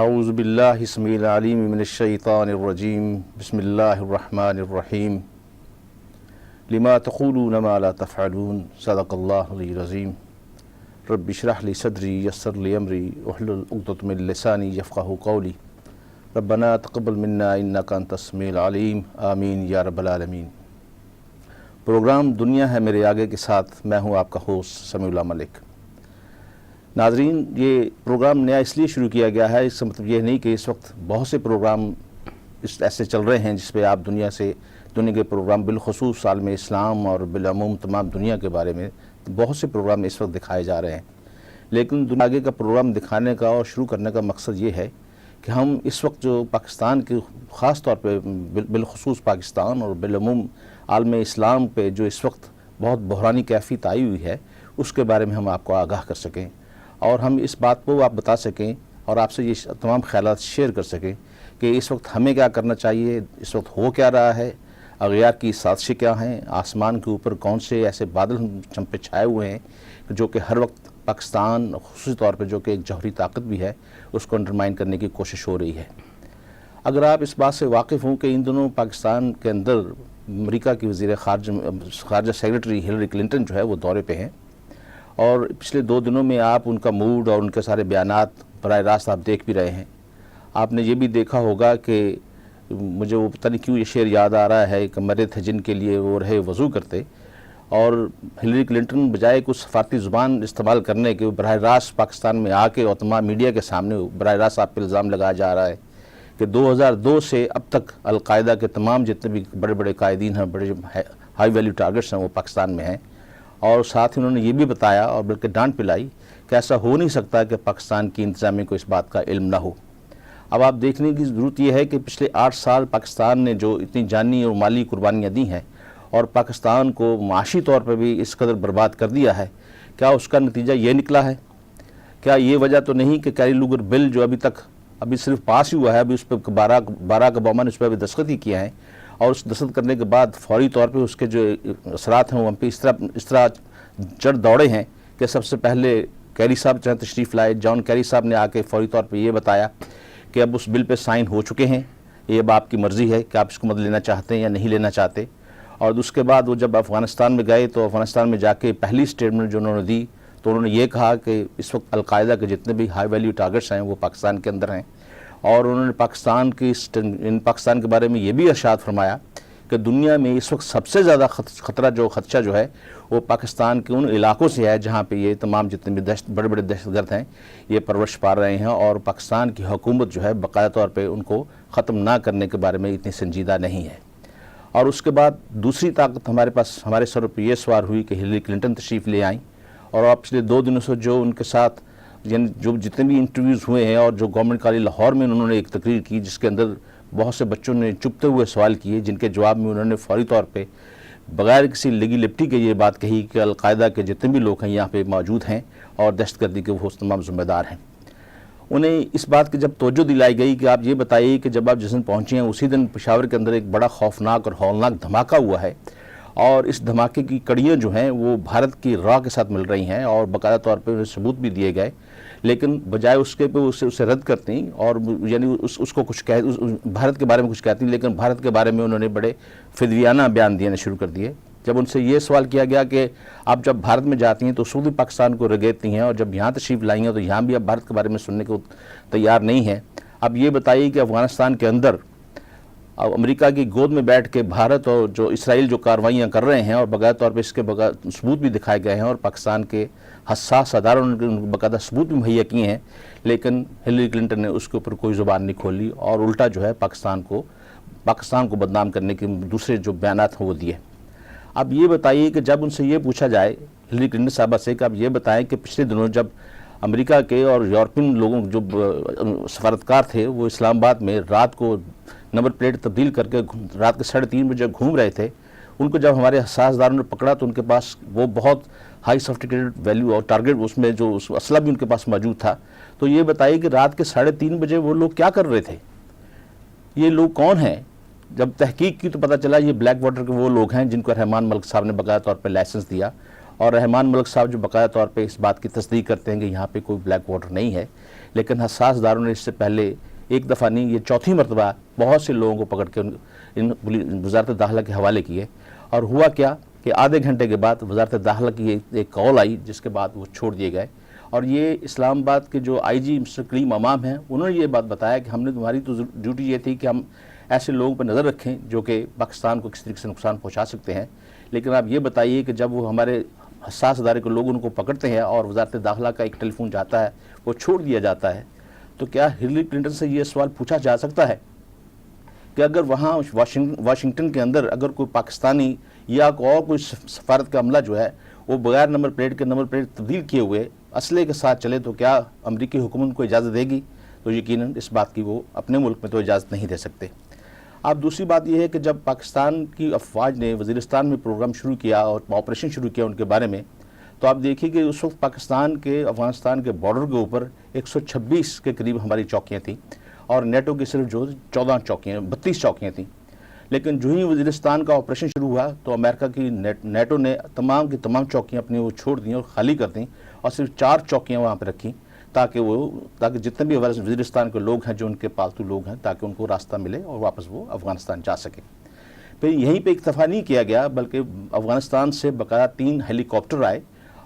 اعوذ باللہ السمیع العلیم من الشیطان الرجیم بسم اللہ الرحمن الرحیم لما تقولون ما لا تفعلون صدق اللہ العلی العظیم رب اشرح لی صدری یسر لی امری واحلل عقدۃ من لسانی یفقہوا قولی ربنا تقبل منا انک انت السمیع العلیم آمین یا رب العالمین۔ پروگرام دنیا ہے میرے آگے کے ساتھ میں ہوں آپ کا ہوسٹ سمیع اللہ ملک۔ ناظرین، یہ پروگرام نیا اس لیے شروع کیا گیا ہے، اس کا مطلب یہ نہیں کہ اس وقت بہت سے پروگرام ایسے چل رہے ہیں جس پہ آپ دنیا کے پروگرام بالخصوص عالم اسلام اور بالعموم تمام دنیا کے بارے میں بہت سے پروگرام اس وقت دکھائے جا رہے ہیں، لیکن دنیا آگے کا پروگرام دکھانے کا اور شروع کرنے کا مقصد یہ ہے کہ ہم اس وقت جو پاکستان کے خاص طور پہ بالخصوص پاکستان اور بالعموم عالم اسلام پہ جو اس وقت بہت بحرانی کیفیت آئی ہوئی ہے اس کے بارے میں ہم آپ کو آگاہ کر سکیں اور ہم اس بات کو آپ بتا سکیں اور آپ سے یہ تمام خیالات شیئر کر سکیں کہ اس وقت ہمیں کیا کرنا چاہیے، اس وقت ہو کیا رہا ہے، اغیار کی سازشیں کیا ہیں، آسمان کے اوپر کون سے ایسے بادل ہم پہ چھائے ہوئے ہیں جو کہ ہر وقت پاکستان خصوصی طور پہ جو کہ ایک جوہری طاقت بھی ہے اس کو انڈرمائن کرنے کی کوشش ہو رہی ہے۔ اگر آپ اس بات سے واقف ہوں کہ ان دنوں پاکستان کے اندر امریکہ کی وزیر خارجہ سیکرٹری ہلری کلنٹن جو ہے وہ دورے پہ ہیں اور پچھلے 2 دنوں میں آپ ان کا موڈ اور ان کے سارے بیانات براہ راست آپ دیکھ بھی رہے ہیں۔ آپ نے یہ بھی دیکھا ہوگا کہ مجھے وہ پتہ نہیں کیوں یہ شعر یاد آ رہا ہے کہ مرے تھے جن کے لیے وہ رہے وضو کرتے، اور ہلری کلنٹن بجائے کچھ سفارتی زبان استعمال کرنے کے براہ راست پاکستان میں آ کے اور تمام میڈیا کے سامنے براہ راست آپ پہ الزام لگایا جا رہا ہے کہ 2002 سے اب تک القاعدہ کے تمام جتنے بھی بڑے بڑے قائدین ہیں، بڑے ہائی ویلیو ٹارگٹس ہیں، وہ پاکستان میں ہیں، اور ساتھ ہی انہوں نے یہ بھی بتایا اور بلکہ ڈانٹ پلائی کہ ایسا ہو نہیں سکتا کہ پاکستان کی انتظامیہ کو اس بات کا علم نہ ہو۔ اب آپ دیکھنے کی ضرورت یہ ہے کہ پچھلے 8 سال پاکستان نے جو اتنی جانی اور مالی قربانیاں دی ہیں اور پاکستان کو معاشی طور پر بھی اس قدر برباد کر دیا ہے، کیا اس کا نتیجہ یہ نکلا ہے؟ کیا یہ وجہ تو نہیں کہ کیری لوگر بل جو ابھی صرف پاس ہی ہوا ہے، ابھی اس پہ باراک اوباما نے اس پہ ابھی دستخط ہی کیا ہے، اور اس دستخط کرنے کے بعد فوری طور پہ اس کے جو اثرات ہیں وہ ہم پہ اس طرح چڑھ دوڑے ہیں کہ سب سے پہلے کیری صاحب جہاں تشریف لائے، جان کیری صاحب نے آ کے فوری طور پہ یہ بتایا کہ اب اس بل پہ سائن ہو چکے ہیں، یہ اب آپ کی مرضی ہے کہ آپ اس کو لینا چاہتے ہیں یا نہیں لینا چاہتے۔ اور اس کے بعد وہ جب افغانستان میں گئے تو افغانستان میں جا کے پہلی اسٹیٹمنٹ جو انہوں نے دی تو انہوں نے یہ کہا کہ اس وقت القاعدہ کے جتنے بھی ہائی ویلیو ٹارگٹس ہیں وہ پاکستان کے اندر ہیں، اور انہوں نے پاکستان کے بارے میں یہ بھی ارشاد فرمایا کہ دنیا میں اس وقت سب سے زیادہ خدشہ جو ہے وہ پاکستان کے ان علاقوں سے ہے جہاں پہ یہ تمام جتنے بھی بڑے بڑے دہشت گرد ہیں یہ پرورش پا رہے ہیں، اور پاکستان کی حکومت جو ہے باقاعدہ طور پہ ان کو ختم نہ کرنے کے بارے میں اتنی سنجیدہ نہیں ہے۔ اور اس کے بعد دوسری طاقت ہمارے سر پہ یہ سوار ہوئی کہ ہلری کلنٹن تشریف لے آئیں، اور آپ پچھلے 2 دنوں سے جو ان کے ساتھ یعنی جو جتنے بھی انٹرویوز ہوئے ہیں اور جو گورنمنٹ کالج لاہور میں انہوں نے ایک تقریر کی جس کے اندر بہت سے بچوں نے چپتے ہوئے سوال کیے، جن کے جواب میں انہوں نے فوری طور پہ بغیر کسی لگی لپٹی کے یہ بات کہی کہ القاعدہ کے جتنے بھی لوگ ہیں یہاں پہ موجود ہیں اور دہشت گردی کے وہ تمام ذمہ دار ہیں۔ انہیں اس بات کی جب توجہ دلائی گئی کہ آپ یہ بتائیے کہ جب آپ جس دن پہنچے ہیں اسی دن پشاور کے اندر ایک بڑا خوفناک اور ہولناک دھماکہ ہوا ہے، اور اس دھماکے کی کڑیاں جو ہیں وہ بھارت کی راہ کے ساتھ مل رہی ہیں اور باقاعدہ طور پہ انہیں ثبوت بھی دیے گئے، لیکن بجائے اس کے پہ اسے رد کرتی اور یعنی اس کو کچھ بھارت کے بارے میں کچھ کہتی، لیکن بھارت کے بارے میں انہوں نے بڑے فدویانہ بیان دینے شروع کر دیے۔ جب ان سے یہ سوال کیا گیا کہ آپ جب بھارت میں جاتی ہیں تو سعودی پاکستان کو رگیدتی ہیں اور جب یہاں تشریف لائی ہیں تو یہاں بھی آپ بھارت کے بارے میں سننے کو تیار نہیں ہیں، اب یہ بتائیے کہ افغانستان کے اندر امریکہ کی گود میں بیٹھ کے بھارت اور جو اسرائیل جو کارروائیاں کر رہے ہیں اور باقاعدہ طور پہ اس کے ثبوت بھی دکھائے گئے ہیں اور پاکستان کے حساس اداروں نے باقاعدہ ثبوت بھی مہیا کیے ہیں، لیکن ہلری کلنٹن نے اس کے اوپر کوئی زبان نہیں کھولی اور الٹا جو ہے پاکستان کو بدنام کرنے کے دوسرے جو بیانات ہیں وہ دیے۔ اب یہ بتائیے کہ جب ان سے یہ پوچھا جائے ہلری کلنٹن صاحبہ سے کہ آپ یہ بتائیں کہ پچھلے دنوں جب امریکہ کے اور یورپین لوگوں جو سفارتکار تھے وہ اسلام آباد میں رات کو نمبر پلیٹ تبدیل کر کے رات کے 3:30 بجے گھوم رہے تھے، ان کو جب ہمارے حساس اداروں نے پکڑا تو ان کے پاس وہ بہت ہائی سافٹیکیٹڈ ویلیو اور ٹارگٹ اس میں جو اسلحہ بھی ان کے پاس موجود تھا۔ تو یہ بتائیے کہ رات کے 3:30 بجے وہ لوگ کیا کر رہے تھے، یہ لوگ کون ہیں؟ جب تحقیق کی تو پتہ چلا یہ بلیک واٹر کے وہ لوگ ہیں جن کو رحمان ملک صاحب نے باقاعدہ طور پہ لائسنس دیا اور رحمان ملک صاحب جو باقاعدہ طور پہ اس بات کی تصدیق کرتے ہیں کہ یہاں پہ کوئی بلیک واٹر نہیں ہے، لیکن حساس اداروں نے اس سے پہلے ایک دفعہ نہیں، یہ چوتھی مرتبہ بہت سے لوگوں کو پکڑ کے ان وزارت داخلہ کے حوالے کیے، اور ہوا کیا کہ آدھے گھنٹے کے بعد وزارت داخلہ کی ایک کال آئی جس کے بعد وہ چھوڑ دیے گئے۔ اور یہ اسلام آباد کے جو آئی جی مسٹر کلیم امام ہیں، انہوں نے یہ بات بتایا کہ ہم نے تمہاری تو ڈیوٹی یہ تھی کہ ہم ایسے لوگوں پر نظر رکھیں جو کہ پاکستان کو کسی طریقے سے نقصان پہنچا سکتے ہیں، لیکن آپ یہ بتائیے کہ جب وہ ہمارے حساس ادارے کے لوگ ان کو پکڑتے ہیں اور وزارت داخلہ کا ایک ٹیلی فون جاتا ہے وہ چھوڑ دیا جاتا ہے، تو کیا ہلری کلنٹن سے یہ سوال پوچھا جا سکتا ہے کہ اگر وہاں واشنگٹن کے اندر اگر کوئی پاکستانی یا اور کوئی سفارت کا عملہ جو ہے وہ بغیر نمبر پلیٹ کے نمبر پلیٹ تبدیل کیے ہوئے اسلحے کے ساتھ چلے تو کیا امریکی حکومت کو اجازت دے گی؟ تو یقیناً اس بات کی وہ اپنے ملک میں تو اجازت نہیں دے سکتے۔ اب دوسری بات یہ ہے کہ جب پاکستان کی افواج نے وزیرستان میں پروگرام شروع کیا اور آپریشن شروع کیا ان کے بارے میں، تو آپ دیکھیے کہ اس وقت پاکستان کے افغانستان کے بارڈر کے اوپر 126 کے قریب ہماری چوکیاں تھیں، اور نیٹو کی صرف جو 14 چوکیاں 32 چوکیاں تھیں۔ لیکن جو ہی وزیرستان کا آپریشن شروع ہوا تو امریکہ کی نیٹو نے تمام کی تمام چوکیاں اپنی وہ چھوڑ دیں اور خالی کر دیں، اور صرف 4 چوکیاں وہاں پہ رکھیں تاکہ جتنے بھی وزیرستان کے لوگ ہیں جو ان کے پالتو لوگ ہیں تاکہ ان کو راستہ ملے اور واپس وہ افغانستان جا سکیں۔ پھر یہیں پہ اکتفا نہیں کیا گیا بلکہ افغانستان سے باقاعدہ 3 ہیلی کاپٹر آئے،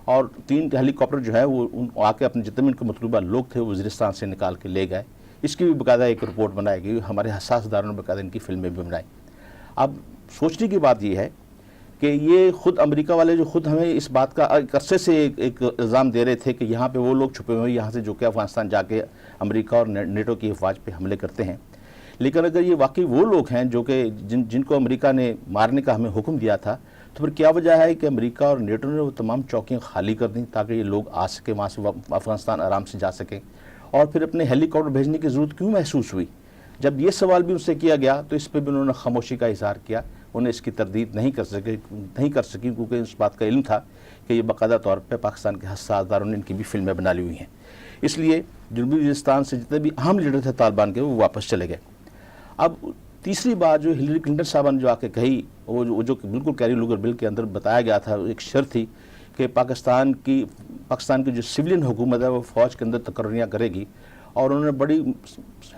اور 3 ہیلی کاپٹر جو ہے وہ آ کے اپنے جتنے بھی ان کے مطلوبہ لوگ تھے وہ وزیرستان سے نکال کے لے گئے۔ اس کی بھی باقاعدہ ایک رپورٹ بنائی گئی، ہمارے حساس اداروں نے باقاعدہ ان کی فلمیں بھی بنائی۔ اب سوچنے کی بات یہ ہے کہ یہ خود امریکہ والے جو خود ہمیں اس بات کا ایک عرصے سے ایک الزام دے رہے تھے کہ یہاں پہ وہ لوگ چھپے ہوئے ہیں یہاں سے جو کہ افغانستان جا کے امریکہ اور نیٹو کی افواج پہ حملے کرتے ہیں، لیکن اگر یہ واقعی وہ لوگ ہیں جو کہ جن کو امریکہ نے مارنے کا ہمیں حکم دیا تھا، تو پھر کیا وجہ ہے کہ امریکہ اور نیٹو نے وہ تمام چوکیاں خالی کر دیں تاکہ یہ لوگ آ سکیں وہاں سے افغانستان آرام سے جا سکیں، اور پھر اپنے ہیلی کاپٹر بھیجنے کی ضرورت کیوں محسوس ہوئی؟ جب یہ سوال بھی ان سے کیا گیا تو اس پہ بھی انہوں نے خاموشی کا اظہار کیا، انہیں اس کی تردید نہیں کر سکی کیونکہ اس بات کا علم تھا کہ یہ باقاعدہ طور پہ پاکستان کے حساس اداروں نے ان کی بھی فلمیں بنا لی ہوئی ہیں۔ اس لیے جنوبی وزیرستان سے جتنے بھی اہم لیڈر تھے طالبان کے وہ واپس چلے گئے۔ اب تیسری بات جو ہلری کلنٹن صاحبہ نے جو آ کے کہی، وہ جو بالکل کیری لوگر بل کے اندر بتایا گیا تھا، ایک شرط تھی کہ پاکستان کی جو سویلین حکومت ہے وہ فوج کے اندر تقرریاں کرے گی، اور انہوں نے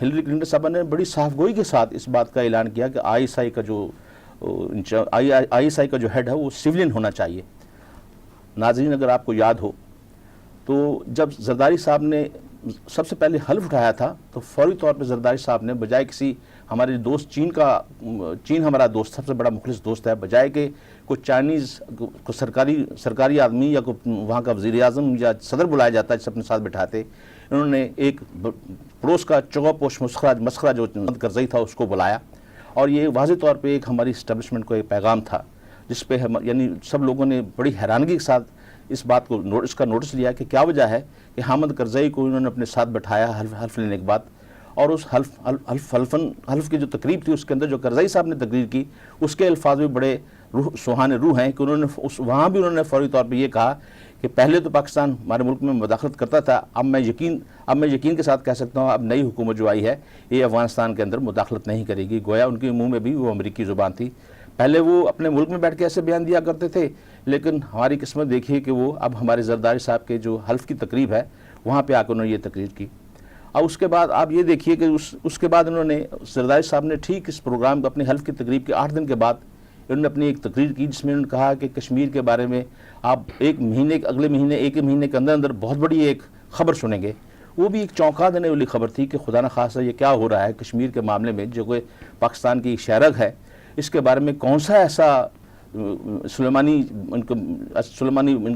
ہلری کلنٹن صاحبہ نے بڑی صاف گوئی کے ساتھ اس بات کا اعلان کیا کہ آئی ایس آئی کا جو ہیڈ ہے وہ سویلین ہونا چاہیے۔ ناظرین اگر آپ کو یاد ہو تو جب زرداری صاحب نے سب سے پہلے حلف اٹھایا تھا تو فوری طور پہ زرداری صاحب نے بجائے کسی ہمارے دوست چین ہمارا دوست سب سے بڑا مخلص دوست ہے، بجائے کہ کوئی چائنیز کو سرکاری آدمی یا کوئی وہاں کا وزیر اعظم یا صدر بلایا جاتا ہے جسے اپنے ساتھ بٹھاتے، انہوں نے ایک پڑوس کا چگہ پوش مسخرہ جو کرزئی تھا اس کو بلایا، اور یہ واضح طور پہ ایک ہماری اسٹیبلشمنٹ کو ایک پیغام تھا جس پہ یعنی سب لوگوں نے بڑی حیرانگی کے ساتھ اس کا نوٹس لیا کہ کیا وجہ ہے کہ حامد کرزئی کو انہوں نے اپنے ساتھ بٹھایا حلف لینے کے بعد، اور اس حلف کی جو تقریب تھی اس کے اندر جو کرزئی صاحب نے تقریر کی اس کے الفاظ بھی بڑے سہانے روح ہیں کہ وہاں بھی انہوں نے فوری طور پہ یہ کہا کہ پہلے تو پاکستان ہمارے ملک میں مداخلت کرتا تھا، اب میں یقین کے ساتھ کہہ سکتا ہوں اب نئی حکومت جو آئی ہے یہ افغانستان کے اندر مداخلت نہیں کرے گی۔ گویا ان کے منہ میں بھی وہ امریکی زبان تھی، پہلے وہ اپنے ملک میں بیٹھ کے ایسے بیان دیا کرتے تھے، لیکن ہماری قسمت دیکھیے کہ وہ اب ہمارے زرداری صاحب کے جو حلف کی تقریب ہے وہاں پہ آ کے انہوں نے یہ تقریر کی۔ اور اس کے بعد آپ یہ دیکھیے کہ اس کے بعد انہوں نے زرداری صاحب نے ٹھیک اس پروگرام کو اپنے حلف کی تقریب کے 8 دن کے بعد انہوں نے اپنی ایک تقریر کی جس میں انہوں نے کہا کہ کشمیر کے بارے میں آپ ایک مہینے کے اندر بہت بڑی ایک خبر سنیں گے۔ وہ بھی ایک چونکا دینے والی خبر تھی کہ خدا نخواستہ یہ کیا ہو رہا ہے کشمیر کے معاملے میں، جو کہ پاکستان کی شہرگ ہے، اس کے بارے میں کون سا ایسا سلیمانی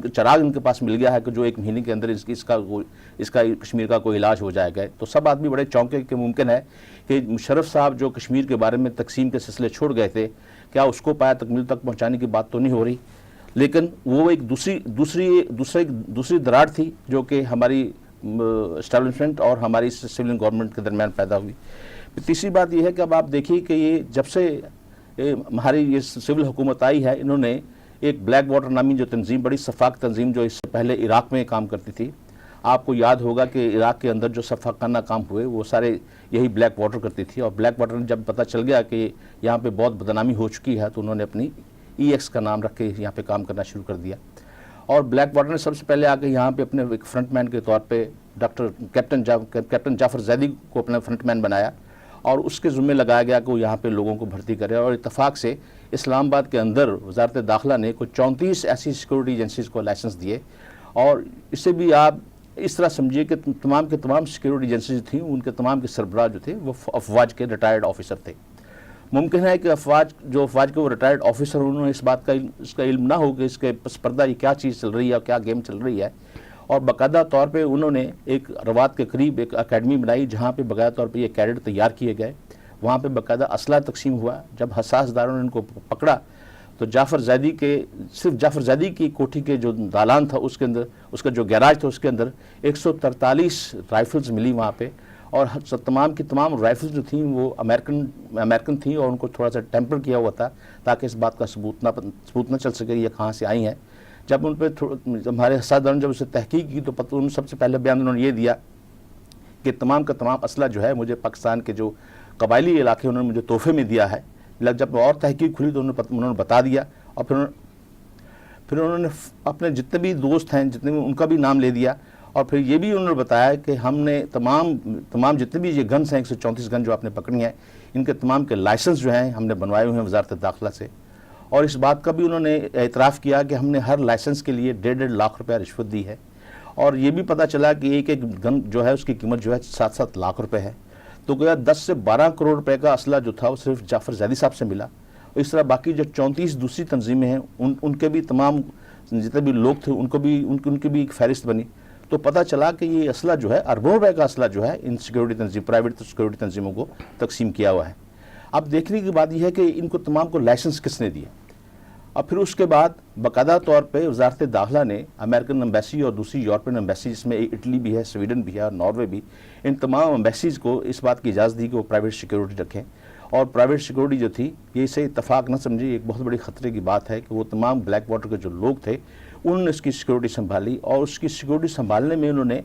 چراغ ان کے پاس مل گیا ہے کہ جو 1 مہینے کے اندر اس کا کشمیر کا کوئی علاج ہو جائے گا۔ تو سب آدمی بڑے چونکے کہ ممکن ہے کہ مشرف صاحب جو کشمیر کے بارے میں تقسیم کے سلسلے چھوڑ گئے تھے، کیا اس کو پایا تکمیل تک پہنچانے کی بات تو نہیں ہو رہی، لیکن وہ ایک دوسری دراڑ تھی جو کہ ہماری اسٹیبلشمنٹ اور ہماری سویلین گورنمنٹ کے درمیان پیدا ہوئی۔ تیسری بات یہ ہے کہ اب آپ دیکھیے کہ یہ جب سے ہماری یہ سول حکومت آئی ہے، انہوں نے ایک بلیک واٹر نامی جو تنظیم، بڑی شفاف تنظیم جو اس سے پہلے عراق میں کام کرتی تھی، آپ کو یاد ہوگا کہ عراق کے اندر جو شفاقانہ کام ہوئے وہ سارے یہی بلیک واٹر کرتی تھی، اور بلیک واٹر نے جب پتہ چل گیا کہ یہاں پہ بہت بدنامی ہو چکی ہے تو انہوں نے اپنی ای ایکس کا نام رکھ کے یہاں پہ کام کرنا شروع کر دیا، اور بلیک واٹر نے سب سے پہلے آ کے یہاں پہ اپنے ایک فرنٹ مین کے طور پہ کیپٹن جعفر زیدی کو اپنا فرنٹ مین بنایا اور اس کے ذمہ لگایا گیا کہ وہ یہاں پہ لوگوں کو بھرتی کرے. اور اتفاق سے اسلام آباد کے اندر وزارت داخلہ نے کوئی 34 ایسی سیکورٹی ایجنسیز کو لائسنس دیے. اور اس سے بھی آپ اس طرح سمجھیے کہ تمام کے تمام سیکورٹی ایجنسیز تھیں ان کے تمام کے سربراہ جو تھے وہ افواج کے ریٹائرڈ آفیسر تھے. ممکن ہے کہ افواج کے وہ ریٹائرڈ آفیسر انہوں نے اس کا علم نہ ہو کہ اس کے پس پردہ یہ کیا چیز چل رہی ہے اور کیا گیم چل رہی ہے. اور باقاعدہ طور پہ انہوں نے ایک روات کے قریب ایک اکیڈمی بنائی جہاں پہ باقاعدہ طور پہ یہ کیڈٹ تیار کیے گئے. وہاں پہ باقاعدہ اسلحہ تقسیم ہوا. جب حساس داروں نے ان کو پکڑا تو صرف جعفر زیدی کی کوٹھی کے جو دالان تھا اس کے اندر اس کا جو گیراج تھا اس کے اندر 143 رائفلز ملی وہاں پہ. اور تمام کی تمام رائفلز جو تھیں وہ امریکن تھیں اور ان کو تھوڑا سا ٹیمپر کیا ہوا تھا تاکہ اس بات کا ثبوت نہ چل سکے یہ کہاں سے آئی ہیں. جب ان پہ ہمارے حساس داروں نے جب اسے تحقیق کی تو انہوں نے سب سے پہلے بیان انہوں نے یہ دیا کہ تمام کا تمام اسلحہ جو ہے مجھے پاکستان کے جو قبائلی علاقے انہوں نے مجھے تحفے میں دیا ہے. جب اور تحقیق کھلی تو انہوں نے بتا دیا اور پھر انہوں نے اپنے جتنے بھی دوست ہیں جتنے بھی ان کا بھی نام لے دیا. اور پھر یہ بھی انہوں نے بتایا کہ ہم نے تمام جتنے بھی یہ گنز ہیں 134 گن جو آپ نے پکڑی ہیں ان کے تمام کے لائسنس جو ہیں ہم نے بنوائے ہوئے ہیں وزارت داخلہ سے. اور اس بات کا بھی انہوں نے اعتراف کیا کہ ہم نے ہر لائسنس کے لیے 1.5 لاکھ روپیہ رشوت دی ہے. اور یہ بھی پتہ چلا کہ ایک گن جو ہے اس کی قیمت جو ہے 7 لاکھ روپے ہے. تو گویا 10 سے 12 کروڑ روپے کا اسلحہ جو تھا وہ صرف جعفر زیدی صاحب سے ملا. اور اس طرح باقی جو 34 دوسری تنظیمیں ہیں ان کے بھی تمام جتنے بھی لوگ تھے ان کی بھی ایک فہرست بنی. تو پتہ چلا کہ یہ اسلحہ جو ہے اربوں روپے کا اسلحہ جو ہے ان پرائیویٹ سیکورٹی تنظیموں کو تقسیم کیا ہوا ہے. اب دیکھنے کی بات یہ ہے کہ ان کو تمام کو لائسنس کس نے دیا. اور پھر اس کے بعد باقاعدہ طور پہ وزارت داخلہ نے امریکن ایمبیسی اور دوسری یورپین ایمبیسی جس میں اٹلی بھی ہے سویڈن بھی ہے اور ناروے بھی ان تمام ایمبیسیز کو اس بات کی اجازت دی کہ وہ پرائیویٹ سیکورٹی رکھیں. اور پرائیویٹ سیکورٹی جو تھی یہ اسے اتفاق نہ سمجھے ایک بہت بڑی خطرے کی بات ہے کہ وہ تمام بلیک واٹر کے جو لوگ تھے انہوں نے اس کی سیکورٹی سنبھالی. اور اس کی سیکورٹی سنبھالنے میں انہوں نے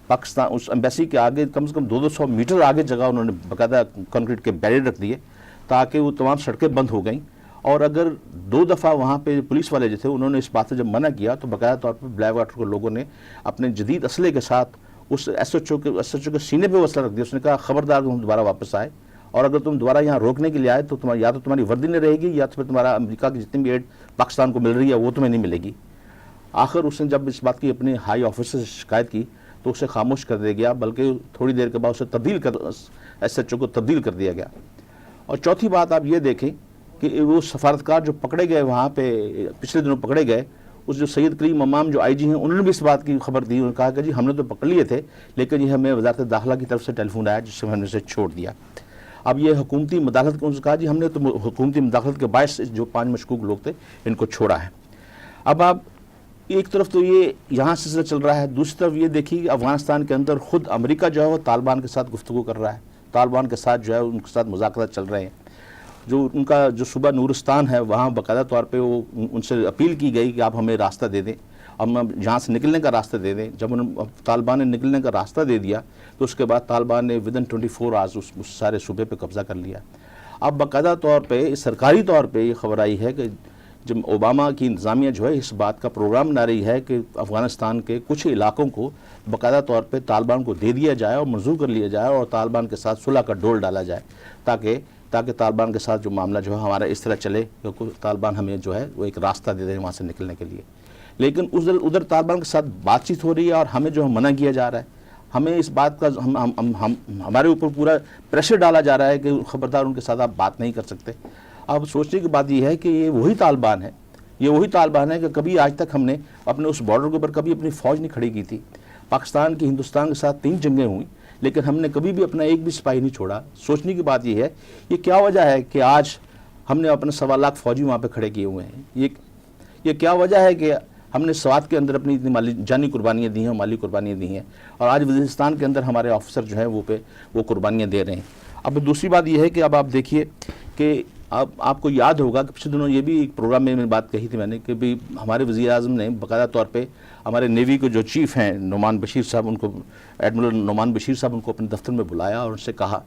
پاکستان اس ایمبیسی کے آگے کم سے کم 200 میٹر آگے جگہ انہوں نے باقاعدہ کنکریٹ کے بیریئر رکھ دیے تاکہ وہ تمام سڑکیں بند ہو گئیں. اور اگر 2 دفعہ وہاں پہ پولیس والے جو تھے انہوں نے اس بات سے جب منع کیا تو باقاعدہ طور پہ بلیک واٹر کے لوگوں نے اپنے جدید اسلحے کے ساتھ اس ایس ایچ او کے سینے پہ وہ اسلحہ رکھ دیا. اس نے کہا خبردار تم دوبارہ واپس آئے اور اگر تم دوبارہ یہاں روکنے کے لیے آئے تو یا تو تمہاری وردی نہیں رہے گی یا تو پھر تمہارا امریکہ کی جتنی بھی ایڈ پاکستان کو مل رہی ہے وہ تمہیں نہیں ملے گی. آخر اس نے جب اس بات کی اپنے ہائی آفیسر سے شکایت کی تو اسے خاموش کر دیا گیا بلکہ تھوڑی دیر کے بعد اسے ایس ایچ او کو تبدیل کر دیا گیا. اور چوتھی بات آپ یہ دیکھیں کہ وہ سفارتکار جو پکڑے گئے وہاں پہ پچھلے دنوں پکڑے گئے اس جو سید کریم امام جو آئی جی ہیں انہوں نے بھی اس بات کی خبر دی. انہوں نے کہا کہ جی ہم نے تو پکڑ لیے تھے لیکن یہ ہمیں وزارت داخلہ کی طرف سے ٹیلی فون آیا جس سے ہم نے اسے چھوڑ دیا. اب یہ حکومتی مداخلت کو کہا جی ہم نے تو حکومتی مداخلت کے باعث جو 5 مشکوک لوگ تھے ان کو چھوڑا ہے. اب آپ ایک طرف تو یہ یہاں سلسلہ چل رہا ہے دوسری طرف یہ دیکھیے کہ افغانستان کے اندر خود امریکہ جو ہے وہ طالبان کے ساتھ گفتگو کر رہا ہے. طالبان کے ساتھ جو ہے ان کے ساتھ مذاکرات چل رہے ہیں. جو ان کا جو صوبہ نورستان ہے وہاں باقاعدہ طور پہ وہ ان سے اپیل کی گئی کہ آپ ہمیں راستہ دے دیں ہم یہاں سے نکلنے کا راستہ دے دیں. جب طالبان نے نکلنے کا راستہ دے دیا تو اس کے بعد طالبان نے ودن 24 آورز اس سارے صوبے پہ قبضہ کر لیا. اب باقاعدہ طور پہ سرکاری طور پہ یہ خبر آئی ہے کہ جب اوباما کی انتظامیہ جو ہے اس بات کا پروگرام بنا رہی ہے کہ افغانستان کے کچھ علاقوں کو باقاعدہ طور پہ طالبان کو دے دیا جائے اور منظور کر لیا جائے اور طالبان کے ساتھ صلح کا ڈول ڈالا جائے تاکہ طالبان کے ساتھ جو معاملہ جو ہے ہمارا اس طرح چلے کہ طالبان ہمیں جو ہے وہ ایک راستہ دے دیں وہاں سے نکلنے کے لیے. لیکن ادھر طالبان کے ساتھ بات چیت ہو رہی ہے اور ہمیں جو منع کیا جا رہا ہے. ہمیں اس بات کا ہمارے اوپر پورا پریشر ڈالا جا رہا ہے کہ خبردار ان کے ساتھ آپ بات نہیں کر سکتے. اب سوچنے کی بات یہ ہے کہ یہ وہی طالبان ہے کہ کبھی آج تک ہم نے اپنے اس بارڈر کے اوپر کبھی اپنی فوج نہیں کھڑی کی تھی. پاکستان کی ہندوستان کے ساتھ 3 جنگیں ہوئیں لیکن ہم نے کبھی بھی اپنا ایک بھی سپاہی نہیں چھوڑا. سوچنے کی بات یہ ہے یہ کیا وجہ ہے کہ آج ہم نے اپنے 1.25 لاکھ فوجی وہاں پہ کھڑے کیے ہوئے ہیں. یہ کیا وجہ ہے کہ ہم نے سوات کے اندر اپنی اتنی جانی قربانیاں دی ہیں مالی قربانیاں دی ہیں اور آج وزیرستان کے اندر ہمارے آفیسر جو ہیں وہ قربانیاں دے رہے ہیں. اب دوسری بات یہ ہے کہ اب آپ دیکھیے کہ آپ کو یاد ہوگا کہ پچھلے دنوں یہ بھی ایک پروگرام میں بات کہی تھی میں نے کہ بھی ہمارے وزیر اعظم نے باقاعدہ طور پہ ہمارے نیوی کے جو چیف ہیں نعمان بشیر صاحب ان کو ایڈمرل نعمان بشیر صاحب ان کو اپنے دفتر میں بلایا اور ان سے کہا